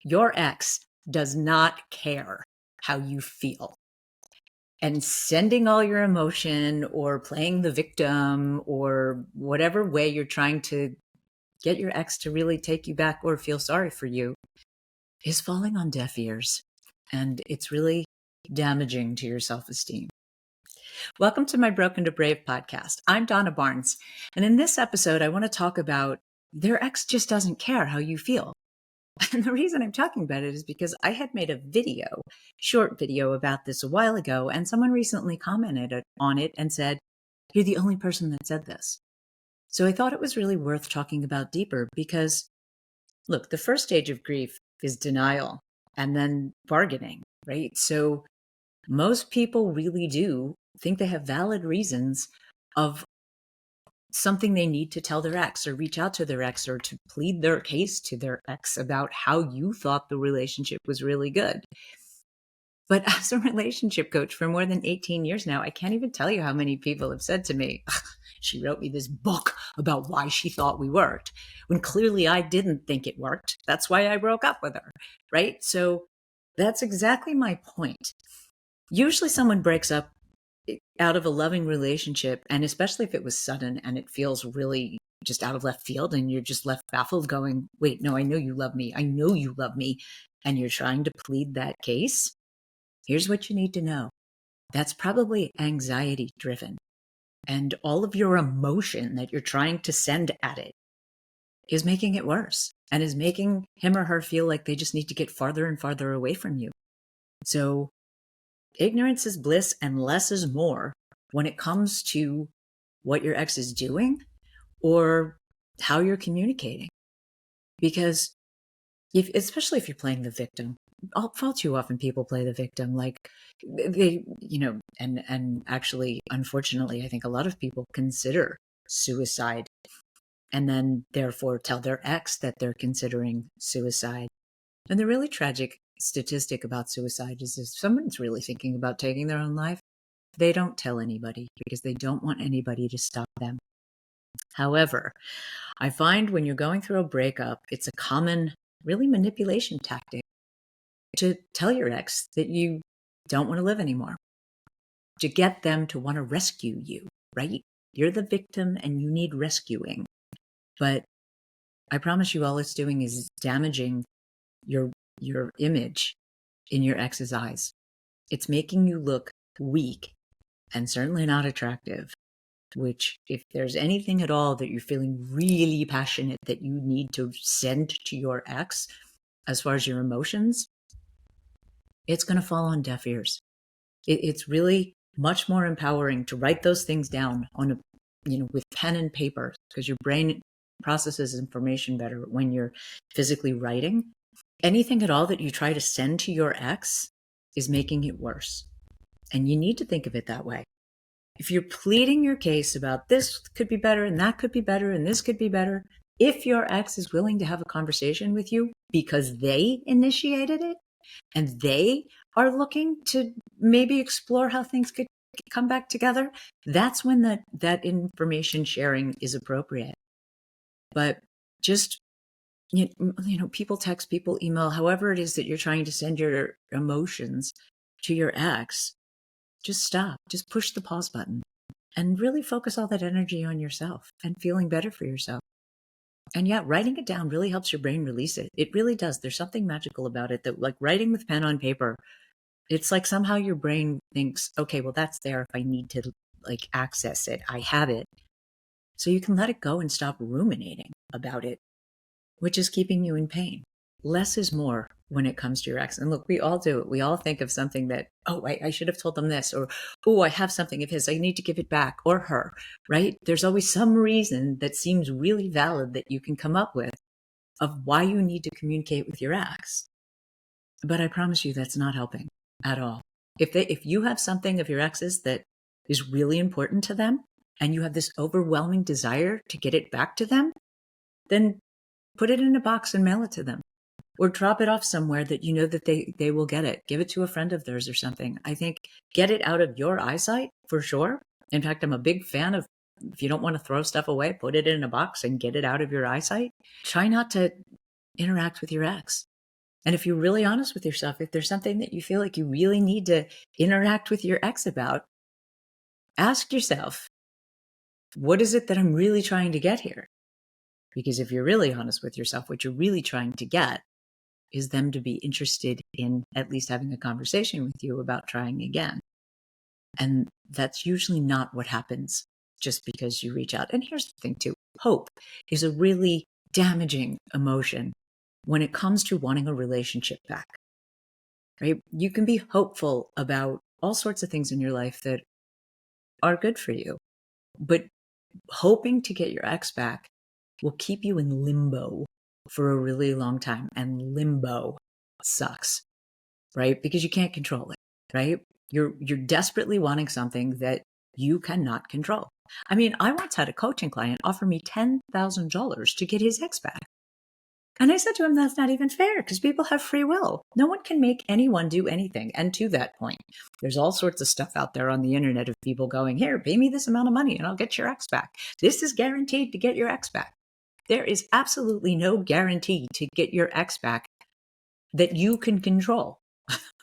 Your ex does not care how you feel. And sending all your emotion or playing the victim or whatever way you're trying to get your ex to really take you back or feel sorry for you is falling on deaf ears. And it's really damaging to your self-esteem. Welcome to my Broken to Brave podcast. I'm Donna Barnes. And in this episode, I want to talk about their ex just doesn't care how you feel. And the reason I'm talking about it is because I had made a short video about this a while ago, and someone recently commented on it and said, "You're the only person that said this." So I thought it was really worth talking about deeper because, look, the first stage of grief is denial and then bargaining, right? So most people really do think they have valid reasons of something they need to tell their ex or reach out to their ex or to plead their case to their ex about how you thought the relationship was really good. But as a relationship coach for more than 18 years now, I can't even tell you how many people have said to me, "She wrote me this book about why she thought we worked," when clearly I didn't think it worked. That's why I broke up with her, right? So that's exactly my point. Usually someone breaks up out of a loving relationship, and especially if it was sudden and it feels really just out of left field and you're just left baffled going, wait, no, I know you love me. I know you love me. And you're trying to plead that case. Here's what you need to know. That's probably anxiety driven. And all of your emotion that you're trying to send at it is making it worse and is making him or her feel like they just need to get farther and farther away from you. So ignorance is bliss and less is more when it comes to what your ex is doing or how you're communicating. Because especially if you're playing the victim, far too often people play the victim like they, and actually, unfortunately, I think a lot of people consider suicide and then therefore tell their ex that they're considering suicide. And the really tragic statistic about suicide is if someone's really thinking about taking their own life, they don't tell anybody because they don't want anybody to stop them. However, I find when you're going through a breakup, it's a common, really manipulation tactic to tell your ex that you don't want to live anymore, to get them to want to rescue you, right? You're the victim and you need rescuing. But I promise you all it's doing is damaging your image in your ex's eyes. It's making you look weak and certainly not attractive, which if there's anything at all that you're feeling really passionate that you need to send to your ex, as far as your emotions, it's going to fall on deaf ears. It's really much more empowering to write those things down on with pen and paper, because your brain processes information better when you're physically writing. Anything at all that you try to send to your ex is making it worse. And you need to think of it that way. If you're pleading your case about this could be better and that could be better and this could be better, if your ex is willing to have a conversation with you because they initiated it and they are looking to maybe explore how things could come back together, that's when that information sharing is appropriate. But just people text, people email, however it is that you're trying to send your emotions to your ex, just stop, just push the pause button and really focus all that energy on yourself and feeling better for yourself. And yeah, writing it down really helps your brain release it. It really does. There's something magical about it that, like writing with pen on paper, it's like somehow your brain thinks, okay, well, that's there if I need to access it. I have it. So you can let it go and stop ruminating about it, which is keeping you in pain. Less is more when it comes to your ex. And look, we all do it. We all think of something that, I should have told them this, or, I have something of his, I need to give it back, or her, right? There's always some reason that seems really valid that you can come up with of why you need to communicate with your ex. But I promise you that's not helping at all. If you have something of your ex's that is really important to them and you have this overwhelming desire to get it back to them, then put it in a box and mail it to them. Or drop it off somewhere that you know that they will get it. Give it to a friend of theirs or something. I think get it out of your eyesight for sure. In fact, I'm a big fan of, if you don't want to throw stuff away, put it in a box and get it out of your eyesight. Try not to interact with your ex. And if you're really honest with yourself, if there's something that you feel like you really need to interact with your ex about, ask yourself, what is it that I'm really trying to get here? Because if you're really honest with yourself, what you're really trying to get is them to be interested in at least having a conversation with you about trying again. And that's usually not what happens just because you reach out. And here's the thing too, hope is a really damaging emotion when it comes to wanting a relationship back, right? You can be hopeful about all sorts of things in your life that are good for you, but hoping to get your ex back will keep you in limbo for a really long time. And limbo sucks, right? Because you can't control it, right? You're desperately wanting something that you cannot control. I mean, I once had a coaching client offer me $10,000 to get his ex back. And I said to him, that's not even fair because people have free will. No one can make anyone do anything. And to that point, there's all sorts of stuff out there on the internet of people going, here, pay me this amount of money and I'll get your ex back. This is guaranteed to get your ex back. There is absolutely no guarantee to get your ex back that you can control,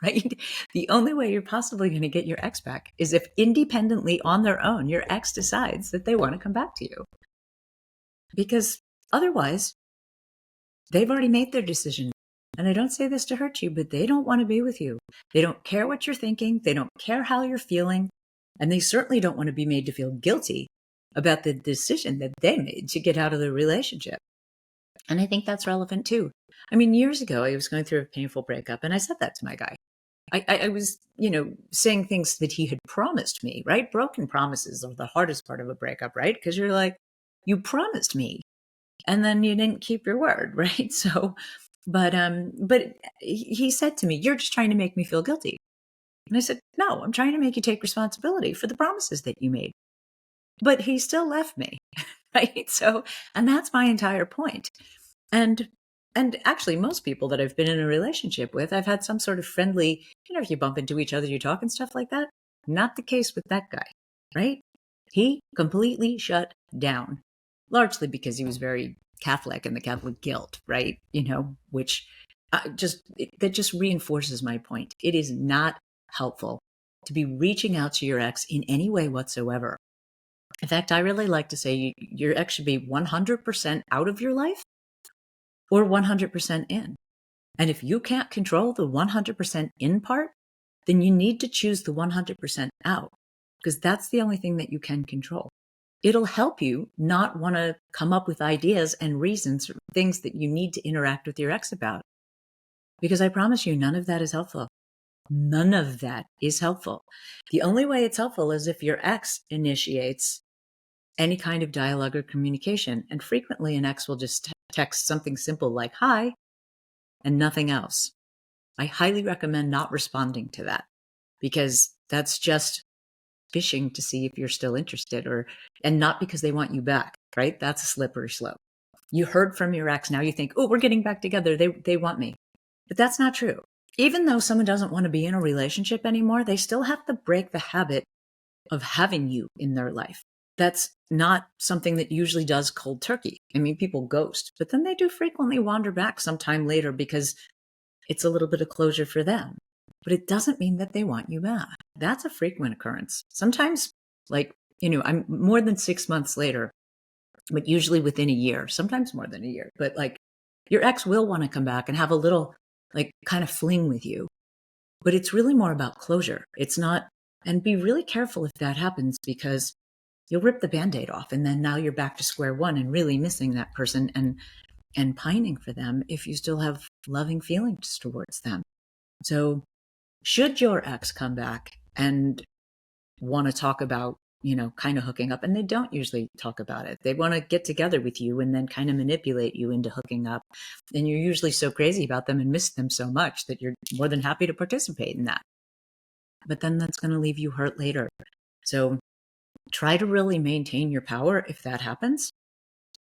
right? The only way you're possibly going to get your ex back is if independently on their own, your ex decides that they want to come back to you. Because otherwise, they've already made their decision. And I don't say this to hurt you, but they don't want to be with you. They don't care what you're thinking. They don't care how you're feeling. And they certainly don't want to be made to feel guilty about the decision that they made to get out of the relationship. And I think that's relevant too. I mean, years ago, I was going through a painful breakup and I said that to my guy. I was, saying things that he had promised me, right? Broken promises are the hardest part of a breakup, right? Because you're like, you promised me and then you didn't keep your word, right? So, but he said to me, you're just trying to make me feel guilty. And I said, no, I'm trying to make you take responsibility for the promises that you made. But he still left me, right? So, and that's my entire point. And actually, most people that I've been in a relationship with, I've had some sort of friendly, if you bump into each other, you talk and stuff like that. Not the case with that guy, right? He completely shut down, largely because he was very Catholic and the Catholic guilt, right? Which that just reinforces my point. It is not helpful to be reaching out to your ex in any way whatsoever. In fact, I really like to say your ex should be 100% out of your life or 100% in. And if you can't control the 100% in part, then you need to choose the 100% out because that's the only thing that you can control. It'll help you not want to come up with ideas and reasons, things that you need to interact with your ex about. Because I promise you, none of that is helpful. None of that is helpful. The only way it's helpful is if your ex initiates any kind of dialogue or communication. And frequently an ex will just text something simple like, hi, and nothing else. I highly recommend not responding to that because that's just fishing to see if you're still interested and not because they want you back, right? That's a slippery slope. You heard from your ex. Now you think, oh, we're getting back together. They want me. But that's not true. Even though someone doesn't want to be in a relationship anymore, they still have to break the habit of having you in their life. That's not something that usually does cold turkey. I mean, people ghost, but then they do frequently wander back sometime later because it's a little bit of closure for them. But it doesn't mean that they want you back. That's a frequent occurrence. Sometimes, I'm more than 6 months later, but usually within a year, sometimes more than a year. But your ex will want to come back and have a little kind of fling with you. But it's really more about closure. It's not, and be really careful if that happens because you'll rip the Band-Aid off and then now you're back to square one and really missing that person and pining for them if you still have loving feelings towards them. So should your ex come back and want to talk about, kind of hooking up, and they don't usually talk about it. They want to get together with you and then kind of manipulate you into hooking up. And you're usually so crazy about them and miss them so much that you're more than happy to participate in that. But then that's going to leave you hurt later. So try to really maintain your power if that happens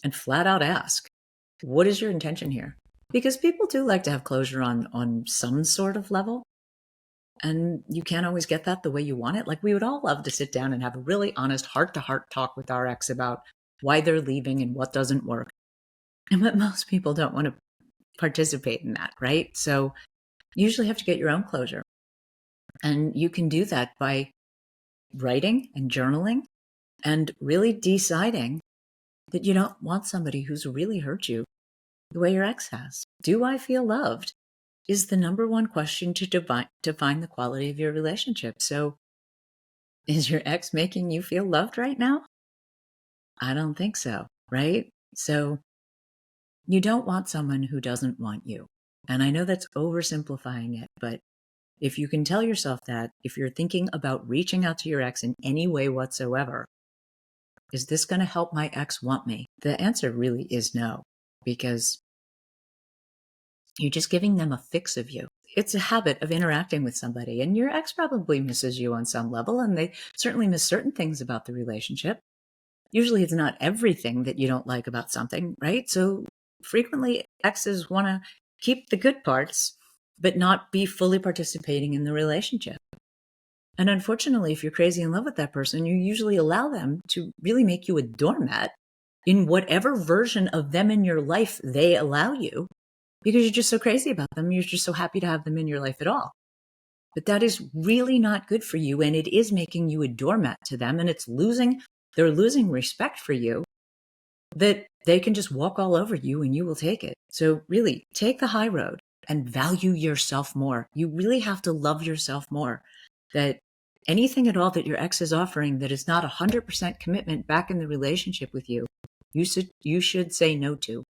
and flat out ask, what is your intention here? Because people do like to have closure on some sort of level. And you can't always get that the way you want it. We would all love to sit down and have a really honest heart-to-heart talk with our ex about why they're leaving and what doesn't work. And what most people don't want to participate in that, right? So you usually have to get your own closure. And you can do that by writing and journaling and really deciding that you don't want somebody who's really hurt you the way your ex has. Do I feel loved? Is the number one question to define the quality of your relationship. So, is your ex making you feel loved right now? I don't think so, right? So, you don't want someone who doesn't want you. And I know that's oversimplifying it, but if you can tell yourself that, if you're thinking about reaching out to your ex in any way whatsoever, is this going to help my ex want me? The answer really is no, because you're just giving them a fix of you. It's a habit of interacting with somebody, and your ex probably misses you on some level, and they certainly miss certain things about the relationship. Usually it's not everything that you don't like about something, right? So frequently exes want to keep the good parts, but not be fully participating in the relationship. And unfortunately, if you're crazy in love with that person, you usually allow them to really make you a doormat in whatever version of them in your life they allow you, because you're just so crazy about them. You're just so happy to have them in your life at all. But that is really not good for you. And it is making you a doormat to them. And they're losing respect for you, that they can just walk all over you and you will take it. So really take the high road and value yourself more. You really have to love yourself more. That anything at all that your ex is offering that is not 100% commitment back in the relationship with you, you should say no to,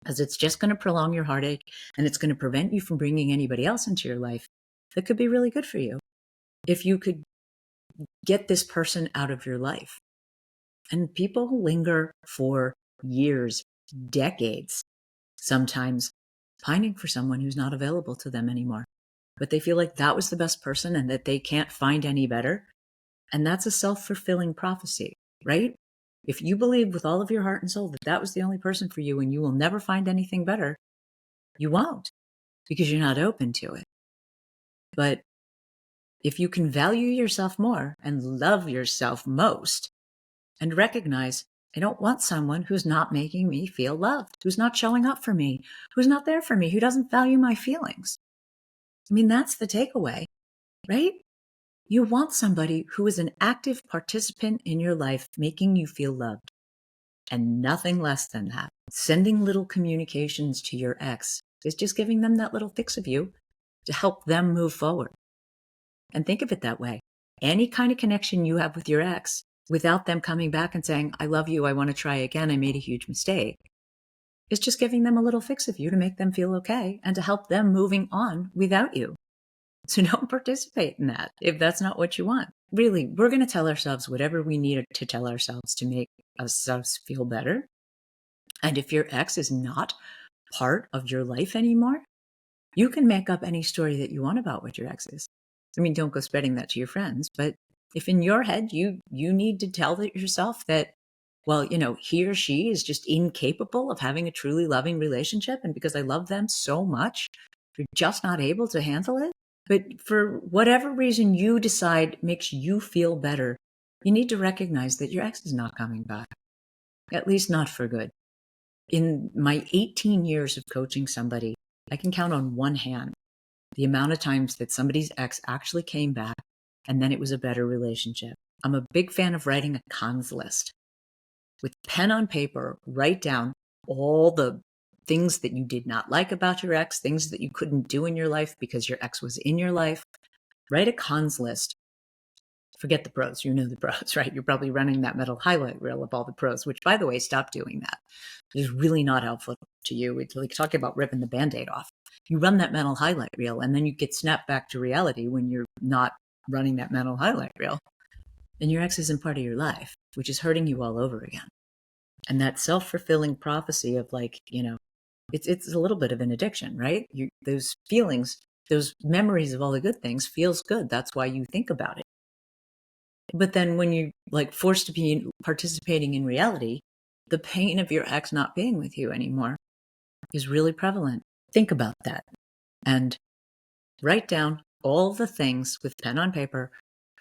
because it's just going to prolong your heartache and it's going to prevent you from bringing anybody else into your life that could be really good for you. If you could get this person out of your life. And people linger for years, decades, sometimes pining for someone who's not available to them anymore. But they feel like that was the best person and that they can't find any better. And that's a self-fulfilling prophecy, right? If you believe with all of your heart and soul that that was the only person for you and you will never find anything better, you won't, because you're not open to it. But if you can value yourself more and love yourself most and recognize, I don't want someone who's not making me feel loved, who's not showing up for me, who's not there for me, who doesn't value my feelings. I mean, that's the takeaway, right? You want somebody who is an active participant in your life, making you feel loved, and nothing less than that. Sending little communications to your ex is just giving them that little fix of you to help them move forward. And think of it that way. Any kind of connection you have with your ex, without them coming back and saying, I love you, I want to try again, I made a huge mistake, is just giving them a little fix of you to make them feel okay and to help them moving on without you. So don't participate in that if that's not what you want. Really, we're going to tell ourselves whatever we need to tell ourselves to make ourselves feel better. And if your ex is not part of your life anymore, you can make up any story that you want about what your ex is. I mean, don't go spreading that to your friends, but if in your head you need to tell yourself that, well, he or she is just incapable of having a truly loving relationship, and because I love them so much, you're just not able to handle it. But for whatever reason you decide makes you feel better, you need to recognize that your ex is not coming back, at least not for good. In my 18 years of coaching somebody, I can count on one hand the amount of times that somebody's ex actually came back and then it was a better relationship. I'm a big fan of writing a cons list. With pen on paper, write down all the things that you did not like about your ex, things that you couldn't do in your life because your ex was in your life. Write a cons list. Forget the pros. You know the pros, right? You're probably running that mental highlight reel of all the pros, which, by the way, stop doing that. It is really not helpful to you. It's like talking about ripping the Band-Aid off. You run that mental highlight reel, and then you get snapped back to reality when you're not running that mental highlight reel. And your ex isn't part of your life, which is hurting you all over again. And that self-fulfilling prophecy of it's a little bit of an addiction, right? Those feelings, those memories of all the good things feels good. That's why you think about it. But then when you're forced to be participating in reality, the pain of your ex not being with you anymore is really prevalent. Think about that and write down all the things with pen on paper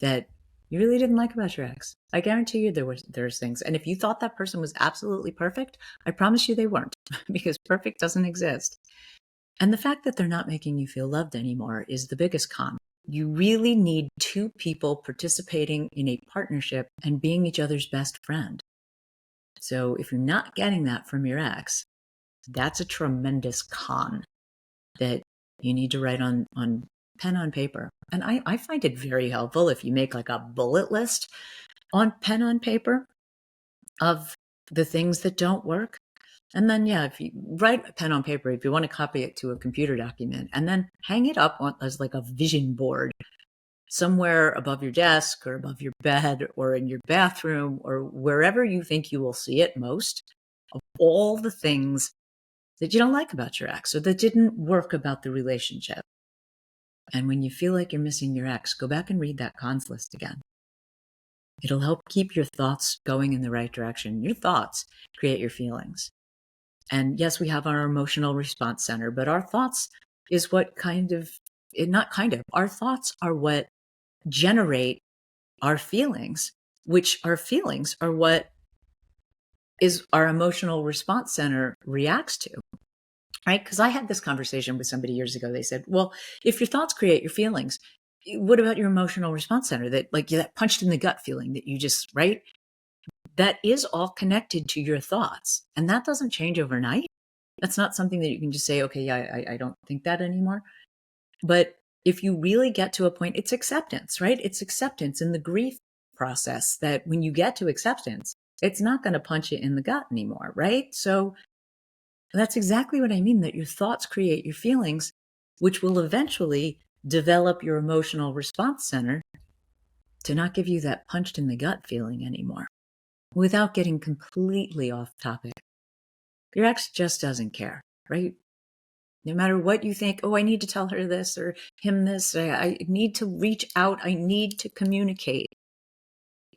that you really didn't like about your ex. I guarantee you there's things. And if you thought that person was absolutely perfect, I promise you they weren't, because perfect doesn't exist. And the fact that they're not making you feel loved anymore is the biggest con. You really need two people participating in a partnership and being each other's best friend. So if you're not getting that from your ex, that's a tremendous con that you need to write on pen on paper. And I find it very helpful if you make like a bullet list on pen on paper of the things that don't work. And then, yeah, if you write a pen on paper, if you want to copy it to a computer document, and then hang it up as like a vision board somewhere above your desk or above your bed or in your bathroom or wherever you think you will see it most, of all the things that you don't like about your ex or that didn't work about the relationship. And when you feel like you're missing your ex, go back and read that cons list again. It'll help keep your thoughts going in the right direction. Your thoughts create your feelings. And yes, we have our emotional response center, but our thoughts is what our thoughts are what generate our feelings, which our feelings are what is our emotional response center reacts to. Right? Because I had this conversation with somebody years ago. They said, well, if your thoughts create your feelings, what about your emotional response center that punched in the gut feeling that you just, right? That is all connected to your thoughts. And that doesn't change overnight. That's not something that you can just say, okay, yeah, I don't think that anymore. But if you really get to a point, it's acceptance, right? It's acceptance in the grief process that when you get to acceptance, it's not going to punch you in the gut anymore, right? So that's exactly what I mean, that your thoughts create your feelings, which will eventually develop your emotional response center to not give you that punched in the gut feeling anymore without getting completely off topic. Your ex just doesn't care, right? No matter what you think, oh, I need to tell her this or him this, I need to reach out, I need to communicate.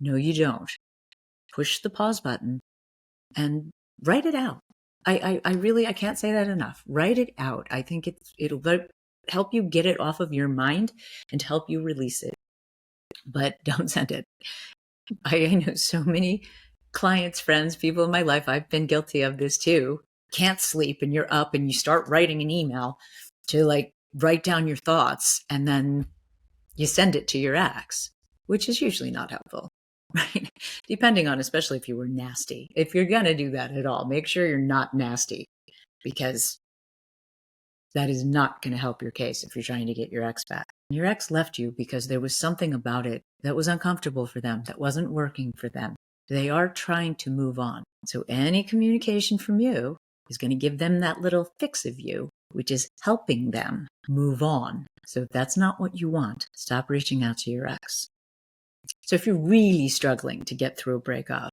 No, you don't. Push the pause button and write it out. I can't say that enough. Write it out. I think it'll help you get it off of your mind and help you release it. But don't send it. I know so many clients, friends, people in my life, I've been guilty of this too. Can't sleep and you're up and you start writing an email to write down your thoughts and then you send it to your ex, which is usually not helpful. Right? Depending on, especially if you were nasty. If you're going to do that at all, make sure you're not nasty, because that is not going to help your case if you're trying to get your ex back. Your ex left you because there was something about it that was uncomfortable for them, that wasn't working for them. They are trying to move on. So any communication from you is going to give them that little fix of you, which is helping them move on. So if that's not what you want, stop reaching out to your ex. So if you're really struggling to get through a breakup,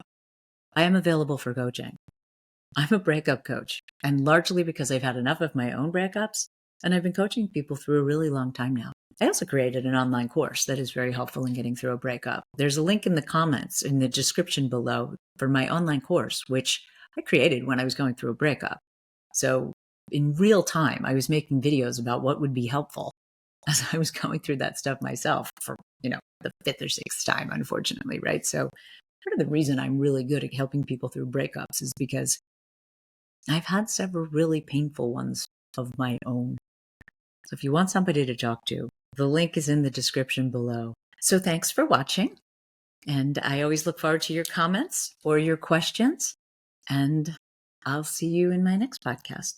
I am available for coaching. I'm a breakup coach, and largely because I've had enough of my own breakups, and I've been coaching people through a really long time now. I also created an online course that is very helpful in getting through a breakup. There's a link in the comments in the description below for my online course, which I created when I was going through a breakup. So in real time, I was making videos about what would be helpful as I was going through that stuff myself for, the fifth or sixth time, unfortunately, right? So part of the reason I'm really good at helping people through breakups is because I've had several really painful ones of my own. So if you want somebody to talk to, the link is in the description below. So thanks for watching. And I always look forward to your comments or your questions. And I'll see you in my next podcast.